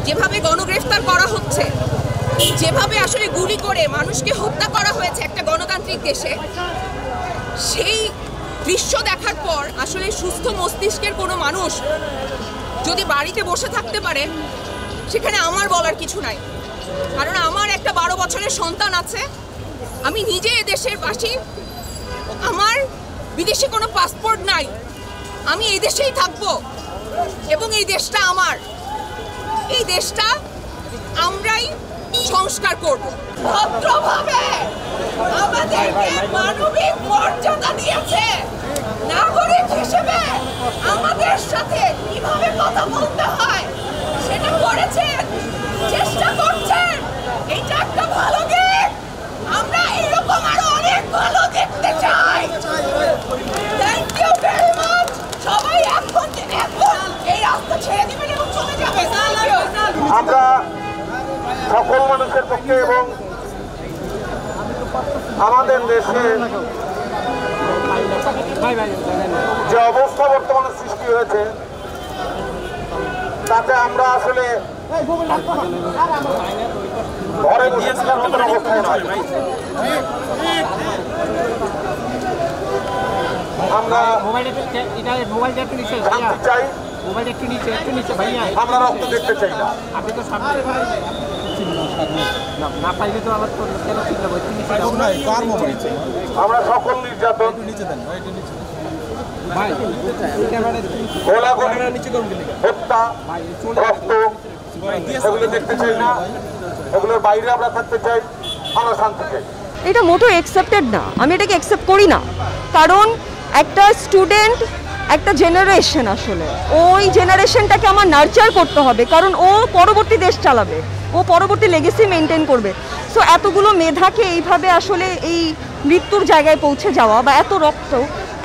যেভাবে গণগ্রেফতার করা হচ্ছে, যেভাবে আসলে গুলি করে মানুষকে হত্যা করা হয়েছে একটা গণতান্ত্রিক দেশে, সেই দৃশ্য দেখার পর আসলে সুস্থ মস্তিষ্কের কোনো মানুষ যদি বাড়িতে বসে থাকতে পারে, সেখানে আমার বলার কিছু নাই। কারণ আমার একটা 12 বছরের সন্তান আছে, আমি নিজে এ দেশের বাসী, আমার বিদেশি কোনো পাসপোর্ট নাই, আমি এই দেশেই থাকবো এবং এই দেশটা আমার, এই দেশটা আমরাই সংস্কার করব। ভদ্রভাবে আমাদেরকে মানবিক মর্যাদা দিয়েছে, নাগরিক হিসেবে আমাদের সাথে কিভাবে কথা বলতে হয় সেটা করেছেন, চেষ্টা করছেন। এটা একটা ভালো দিক, আমরা এরকম আরো অনেক ভালো দেখতে চাই। Thank you very much. সবাই এখন এই রাস্তা ছেড়ে দিবেন এবং চলে যাবে। আমরা সকল মানুষের পক্ষে এবং আমাদের দেশে যে অবস্থা বর্তমানে সৃষ্টি হয়েছে, তাতে আমরা আসলে ঘরে বসে থাকার মতো অবস্থায় নয়। আমরা শান্তি চাই, আমরা রক্ত দেখতে চাই না। আমরা সকল নির্যাতন, হত্যা, রক্ত এগুলো দেখতে চাই না, এগুলোর বাইরে আমরা থাকতে চাই, আমরা শান্তি চাই। এটা মোটো অ্যাকসেপ্টেড না, আমি এটাকে অ্যাকসেপ্ট করি না। কারণ একটা স্টুডেন্ট, একটা জেনারেশন, আসলে ওই জেনারেশনটাকে আমার নার্চার করতে হবে, কারণ ও পরবর্তী দেশ চালাবে, ও পরবর্তী লেগেসি মেনটেন করবে। সো এতগুলো মেধাকে এইভাবে আসলে এই মৃত্যুর জায়গায় পৌঁছে যাওয়া বা এত রক্ত,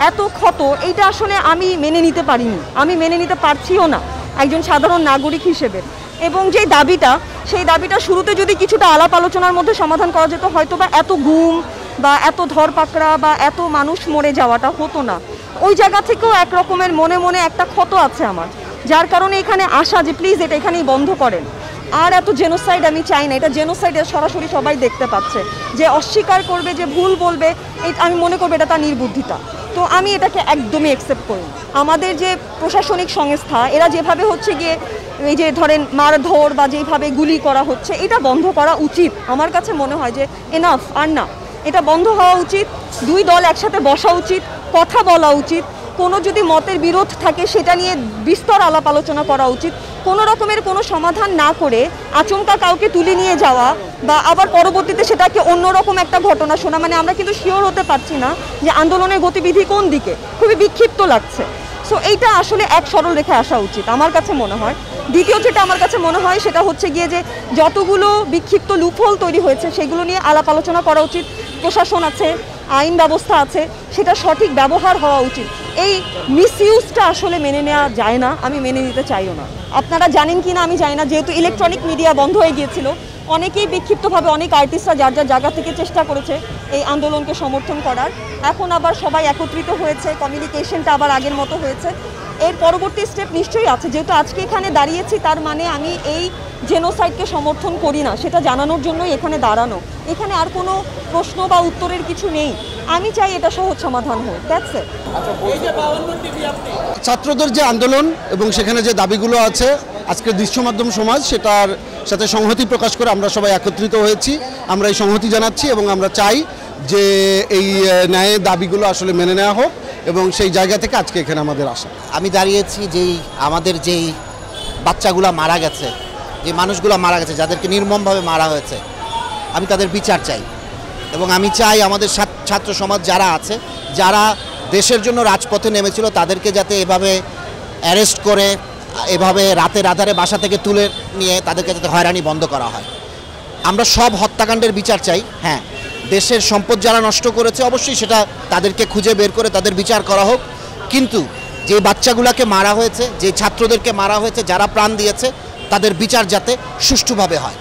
এত ক্ষত, এইটা আসলে আমি মেনে নিতে পারিনি, আমি মেনে নিতে পারছিও না একজন সাধারণ নাগরিক হিসেবে। এবং যে দাবিটা, সেই দাবিটা শুরুতে যদি কিছুটা আলাপ আলোচনার মধ্যে সমাধান করা যেত, হয়তো বা এত গুম বা এত ধরপাকড়া বা এত মানুষ মরে যাওয়াটা হতো না। ওই জায়গা থেকেও এক রকমের মনে মনে একটা ক্ষত আছে আমার, যার কারণে এখানে আসা যে প্লিজ এটা এখানেই বন্ধ করেন। আর এত জেনোসাইড আমি চাই না, এটা জেনোসাইড, সরাসরি সবাই দেখতে পাচ্ছে। যে অস্বীকার করবে, যে ভুল বলবে, আমি মনে করবো এটা তার নির্বুদ্ধিতা। তো আমি এটাকে একদমই অ্যাকসেপ্ট করি। আমাদের যে প্রশাসনিক সংস্থা, এরা যেভাবে হচ্ছে গিয়ে এই যে ধরেন মারধর বা যেভাবে গুলি করা হচ্ছে, এটা বন্ধ করা উচিত। আমার কাছে মনে হয় যে এনাফ, আর না, এটা বন্ধ হওয়া উচিত। দুই দল একসাথে বসা উচিত, কথা বলা উচিত, কোনো যদি মতের বিরোধ থাকে সেটা নিয়ে বিস্তর আলাপ আলোচনা করা উচিত। কোনো রকমের কোনো সমাধান না করে আচমকা কাউকে তুলে নিয়ে যাওয়া বা আবার পরবর্তীতে সেটাকে অন্যরকম একটা ঘটনা শোনা, মানে আমরা কিন্তু শিওর হতে পারছি না যে আন্দোলনের গতিবিধি কোন দিকে, খুবই বিক্ষিপ্ত লাগছে। সো এইটা আসলে এক সরল রেখায় আসা উচিত আমার কাছে মনে হয়। দ্বিতীয় যেটা আমার কাছে মনে হয় সেটা হচ্ছে গিয়ে যে যতগুলো বিক্ষিপ্ত লুপহোল তৈরি হয়েছে সেগুলো নিয়ে আলাপ আলোচনা করা উচিত। প্রশাসন আছে, আইন ব্যবস্থা আছে, সেটা সঠিক ব্যবহার হওয়া উচিত। এই মিসইউজটা আসলে মেনে নেওয়া যায় না, আমি মেনে নিতে চাইও না। আপনারা জানেন কি না আমি জানি না, যেহেতু ইলেকট্রনিক মিডিয়া বন্ধ হয়ে গিয়েছিল, অনেকেই বিক্ষিপ্তভাবে অনেক আর্টিস্টরা যার যার জায়গা থেকে চেষ্টা করেছে এই আন্দোলনকে সমর্থন করার। এখন আবার সবাই একত্রিত হয়েছে, কমিউনিকেশনটা আবার আগের মতো হয়েছে। এর পরবর্তী স্টেপ নিশ্চয়ই আছে। যেহেতু আজকে এখানে দাঁড়িয়েছি, তার মানে আমি এই জেনোসাইডকে সমর্থন করি না, সেটা জানানোর জন্যই এখানে দাঁড়ানো। এখানে আর কোনো প্রশ্ন বা উত্তরের কিছু নেই। আমি চাই এটা সহজ সমাধান হোক, দ্যাটস ইট। ছাত্রদের যে আন্দোলন এবং সেখানে যে দাবিগুলো আছে, আজকের দৃশ্য মাধ্যম সমাজ সেটার সাথে সংহতি প্রকাশ করে আমরা সবাই একত্রিত হয়েছি। আমরা এই সংহতি জানাচ্ছি এবং আমরা চাই যে এই ন্যায়ের দাবিগুলো আসলে মেনে নেওয়া হোক এবং সেই জায়গা থেকে আজকে এখানে আমাদের আসা। আমি দাঁড়িয়েছি যেই আমাদের যেই বাচ্চাগুলো মারা গেছে, যে মানুষগুলো মারা গেছে, যাদেরকে নির্মমভাবে মারা হয়েছে, আমি তাদের বিচার চাই। এবং আমি চাই আমাদের ছাত্র সমাজ যারা আছে, যারা দেশের জন্য রাজপথে নেমেছিল, তাদেরকে যাতে এভাবে অ্যারেস্ট করে, এভাবে রাতের আধারে বাসা থেকে তুলে নিয়ে তাদেরকে যাতে হয়রানি বন্ধ করা হয়। আমরা সব হত্যাকাণ্ডের বিচার চাই। হ্যাঁ, দেশের সম্পদ যারা নষ্ট করেছে অবশ্যই সেটা তাদেরকে খুঁজে বের করে তাদের বিচার করা হোক, কিন্তু যে বাচ্চাগুলোকে মারা হয়েছে, যে ছাত্রদেরকে মারা হয়েছে, যারা প্রাণ দিয়েছে, তাদের বিচার যাতে সুষ্ঠুভাবে হয়।